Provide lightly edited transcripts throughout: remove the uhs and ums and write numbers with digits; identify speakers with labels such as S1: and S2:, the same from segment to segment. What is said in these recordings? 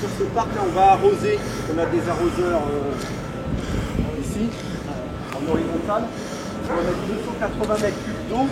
S1: sur ce parc là, on va arroser. On a des arroseurs ici, en horizontal. On va mettre 280 mètres cubes d'eau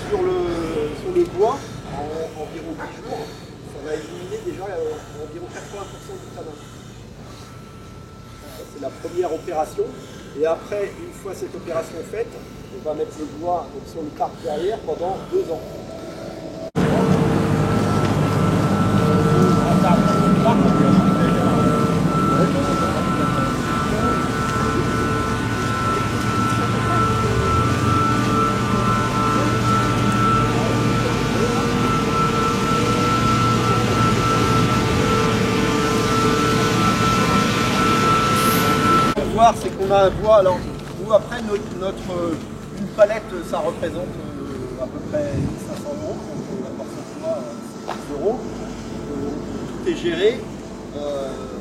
S1: sur le bois en environ 10 jours. Ça va éliminer déjà environ 80% du tabac. C'est la première opération. Et après, une fois cette opération faite, on va mettre le bois sur le parc derrière pendant 2 ans. C'est qu'on a un bois, alors nous après une palette ça représente à peu près 1500 €, donc la portion de bois c'est 10 €. Tout est géré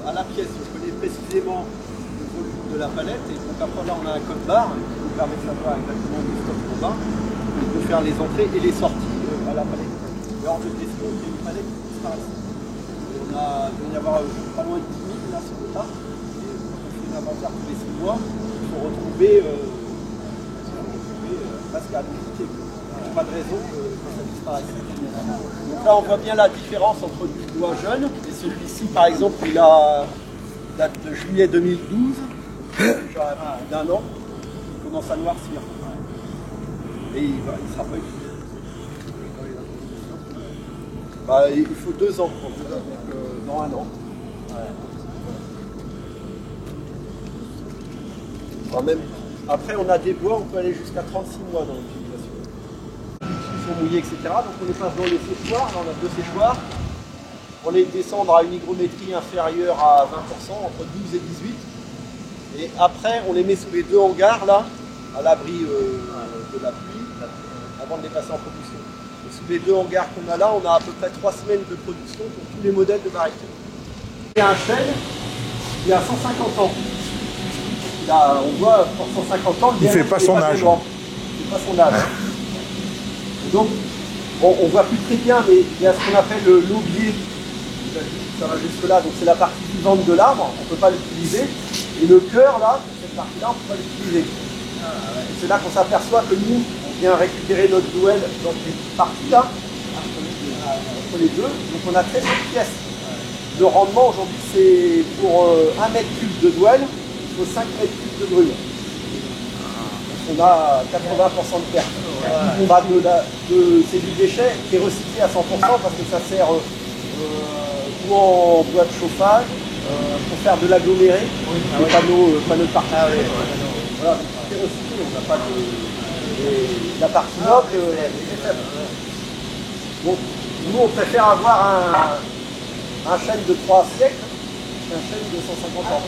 S1: à la pièce, je connais précisément le volume de la palette et donc après là on a un code barre qui nous permet de savoir exactement le stock qu'on a, on peut faire les entrées et les sorties à la palette. Et hors de question qu'il y a une palette qui disparaît. Il doit y avoir pas loin de 10 000 là sur le tas. Inventaire tous les 6 mois, il faut retrouver presque à l'unité. Il n'y a pas de raison que ça disparaisse. Donc là on voit bien la différence entre du bois jeune et celui-ci par exemple il date de juillet 2012, déjà d'un an, il commence à noircir. Et il ne sera pas utilisé. Il faut 2 ans, donc dans 1 an. Même, après, on a des bois, on peut aller jusqu'à 36 mois dans l'utilisation. Ils sont mouillés, etc. Donc on les passe dans les séchoirs. Là, on a 2 séchoirs. On les descendre à une hygrométrie inférieure à 20%, entre 12 et 18. Et après, on les met sous les 2 hangars, là, à l'abri de la pluie, avant de les passer en production. Et sous les 2 hangars qu'on a là, on a à peu près 3 semaines de production pour tous les modèles de barriques. Il y a un chêne qui a 150 ans. Là, on voit pour 150 ans,
S2: il ne fait pas son âge.
S1: Il ne fait pas son âge. Donc, on ne voit plus très bien, mais il y a ce qu'on appelle l'aubier. Ça va jusque-là, donc c'est la partie vivante de l'arbre, on ne peut pas l'utiliser. Et le cœur, là, cette partie-là, on ne peut pas l'utiliser. C'est là qu'on s'aperçoit que nous, on vient récupérer notre douelle dans cette partie-là, entre les deux. Donc on a très peu de pièces. Le rendement aujourd'hui, c'est pour 1 mètre cube de douelle, 5 mètres cubes de brûle. On a 80% de perte. C'est du déchet qui est recyclé à 100% parce que ça sert ou en bois de chauffage, pour faire de l'aggloméré, des panneaux de parking. Voilà, c'est recyclé, on n'a pas de... La partie noble est faible. Donc, nous, on préfère avoir un chêne de 3 siècles qu'un chêne de 150 ans.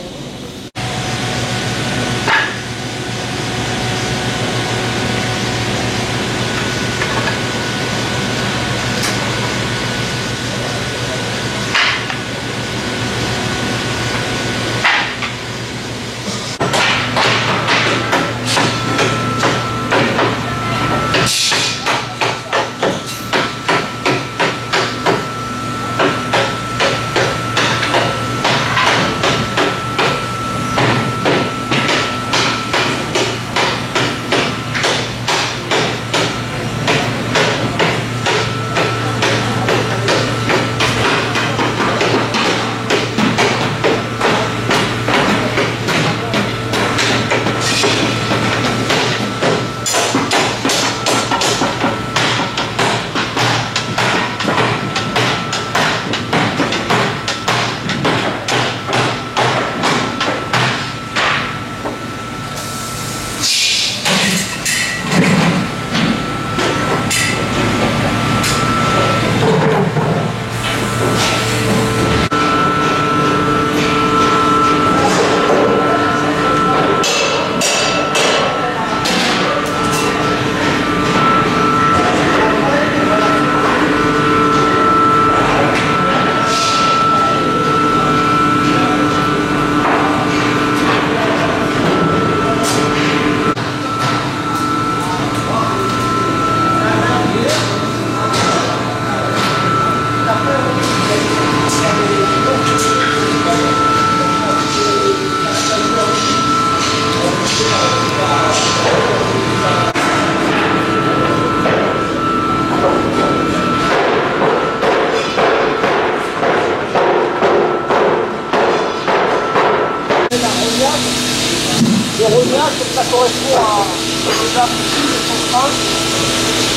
S1: remouillage. Le remouillage, ça correspond à déjà le contrat,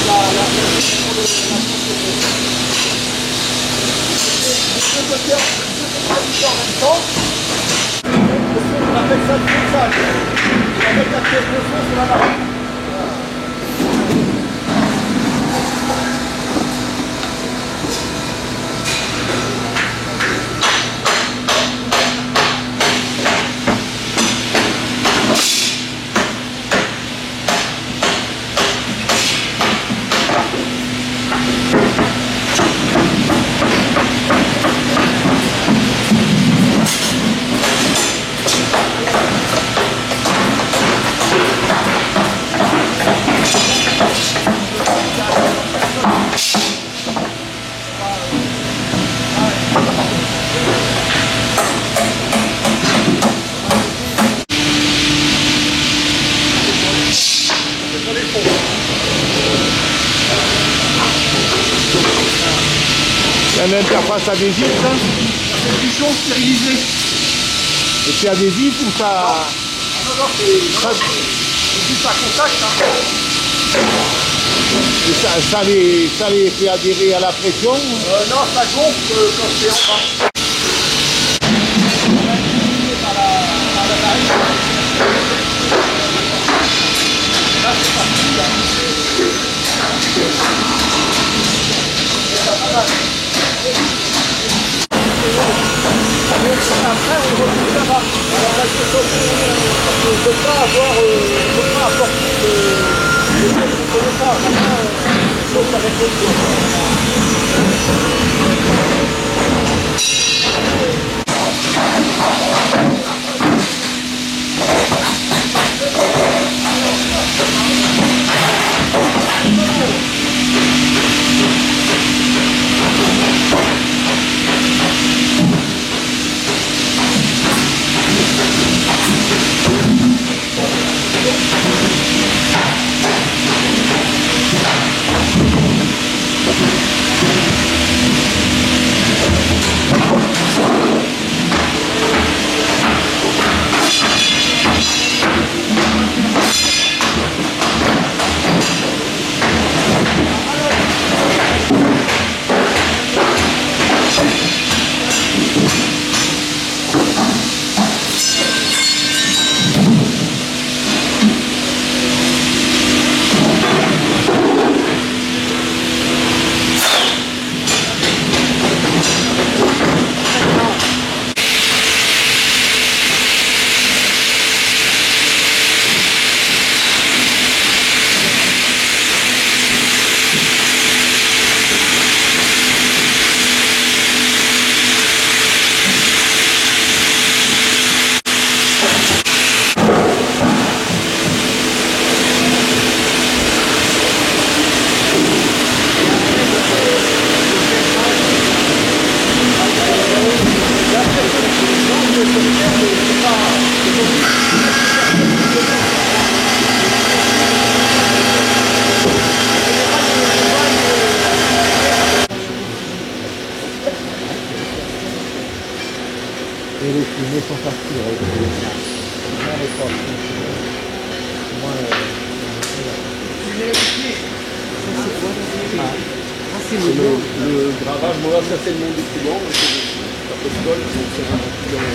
S1: la gestion de la société. Les deux côtés en même temps. On appelle ça le ponçage. On met la pièce de fond sur la barre.
S2: Il y a une interface adhésive, ça?
S1: C'est du pichon stérilisé.
S2: Et c'est adhésif ou ça?
S1: Non, c'est juste un contact. Hein.
S2: Et ça les fait adhérer à la pression?
S1: Non, ça gonfle quand c'est en bas. Là, c'est parti, là. Après, on retrouve là-bas. Alors là, on ne peut pas apporter de choses qu'on ne connaît pas. Sauf avec l'autre chose.
S2: Et les fumées sont facturées.
S1: Le gravage, moi ça c'est le nom du client, ça peut se coller, donc c'est un client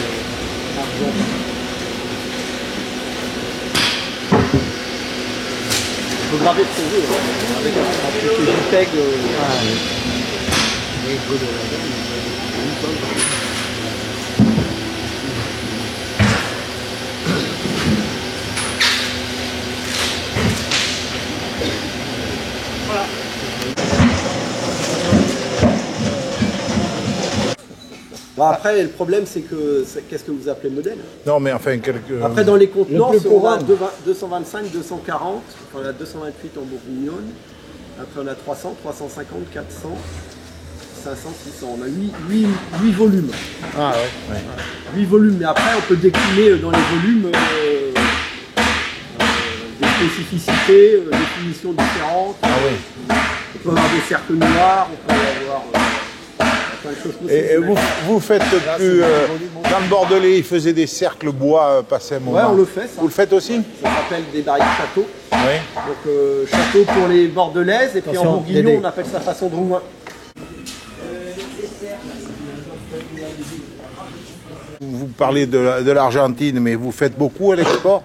S1: argent. On peut graver de son jeu, avec un JPEG. Voilà. Bon, après, le problème, c'est que qu'est-ce que vous appelez modèle?
S2: Non, mais enfin, quelques...
S1: Après, dans les contenances,
S2: le plus
S1: on a
S2: courant.
S1: 225, 240, on a 228 en bourguignonne. Après, on a 300, 350, 400, 500, 600. On a 8 volumes.
S2: Ah ouais, ouais.
S1: 8 volumes, mais après, on peut décliner dans les volumes des spécificités, des finitions différentes.
S2: Ah oui.
S1: On peut avoir des cercles noirs, on peut avoir plein de choses possibles.
S2: Et vous faites plus... dans le Bordelais, ils faisaient des cercles bois passés un moment.
S1: Ouais, on le fait, ça.
S2: Vous le faites aussi?
S1: Ça s'appelle des barriques châteaux.
S2: Oui.
S1: Donc château pour les Bordelaises, et puis en bourguignon, on appelle ça façon de roumain.
S2: Vous parlez de l'Argentine, mais vous faites beaucoup à l'export?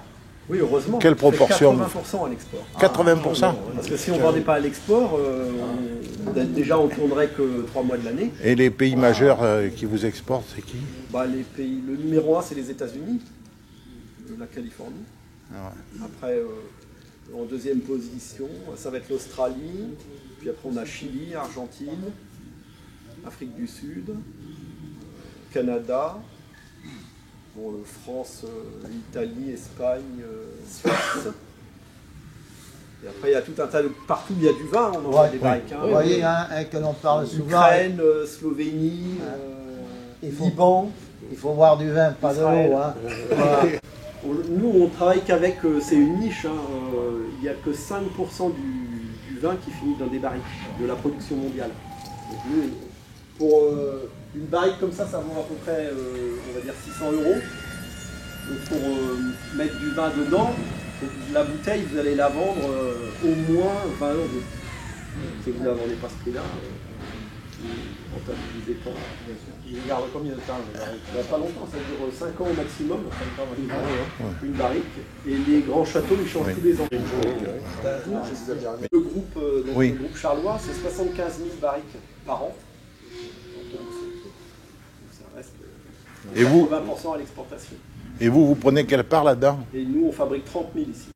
S1: Oui, heureusement.
S2: Quelle proportion?
S1: 80% à l'export.
S2: 80%?
S1: Parce que si on ne vendait pas à l'export, déjà on ne tournerait que 3 mois de l'année.
S2: Et les pays majeurs qui vous exportent, c'est qui?
S1: Les pays, le numéro 1, c'est les États-Unis, la Californie.
S2: Ah ouais.
S1: Après, en deuxième position, ça va être l'Australie. Puis après, on a Chili, Argentine, Afrique du Sud, Canada. Bon, France, Italie, Espagne, Suisse. Et après, il y a tout un tas de... Partout, il y a du vin, on en voit des barriques.
S3: Vous voyez, que l'on parle souvent.
S1: Ukraine, Slovénie, Liban.
S3: Il faut boire du vin, pas de l'eau. Hein.
S1: Voilà. Nous, on travaille qu'avec... c'est une niche. Il n'y a que 5% du vin qui finit dans des barriques de la production mondiale. Donc, nous, pour... une barrique comme ça vaut à peu près, on va dire 600 €. Donc pour mettre du vin dedans, la bouteille, vous allez la vendre au moins 20 €. Si vous ne la vendez pas ce prix-là, rentabilisez pas. Il garde combien de temps? Pas longtemps, ça dure 5 ans au maximum. Une barrique. Et les grands châteaux, ils changent tous les ans. Le groupe, le groupe Charlois, c'est 75 000 barriques par an.
S2: Et vous,
S1: 20% à l'exportation.
S2: vous prenez quelle part là-dedans?
S1: Et nous, on fabrique 30 000 ici.